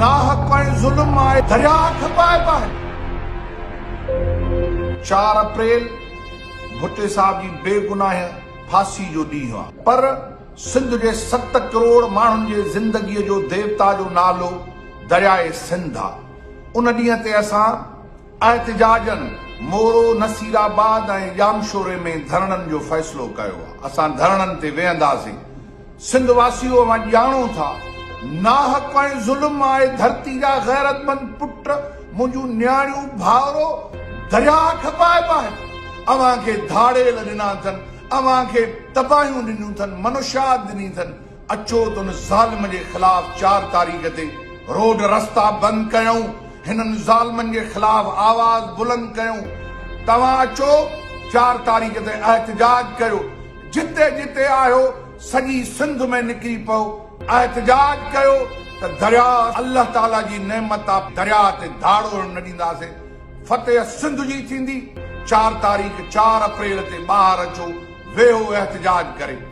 नाहक ऐं ज़ुल्म आहे दरिया खपाइबा आहिनि। 4 अप्रैल भुट्टे साहब जी बेगुनाह फांसी जो ॾींहुं आहे, पर सिंध जे 7 करोड़ माण्हुनि जे ज़िंदगीअ जो देवता जो नालो दरियाए सिंध आहे। उन ॾींहं ते असां एहतिजाजनि मोरो, नसीराबाद ऐं जामशोरे में धरणनि जो फ़ैसिलो कयो आहे। असां धरणनि ते वेहंदासीं। सिंध वासियो मां ॼाणो था, नाहक ऐं ज़ुल्म आहे धरती जा गैरतमंद पुट, मुंहिंजूं न्याणियूं भाउरो दरिया खपाइबा आहिनि। अव्हां खे धाड़ेल ॾिना अथनि, अव्हां खे तबाहियूं ॾिनियूं अथनि, मनुष्यात ॾिनी अथनि। अचो त उन ज़ालिम जे ख़िलाफ़ 4 तारीख़ ते रोड रस्ता बंदि कयूं, हिननि ज़ालिमनि जे ख़िलाफ़ आवाज़ बुलंद कयूं। तव्हां अचो 4 तारीख़ ते एहतिजाज कयो। जिते जिते आहियो सॼी सिंध में निकिरी पओ, एहतिजाज कयो त दरिया अल्लाह ताला जी नेमत आहे, दरिया ते धाड़ो न ॾींदासीं। फतेह सिंध जी थींदी। 4 तारीख़ 4 अप्रैल ते ॿाहिरि अचो, वेहो एहतिजाज करे।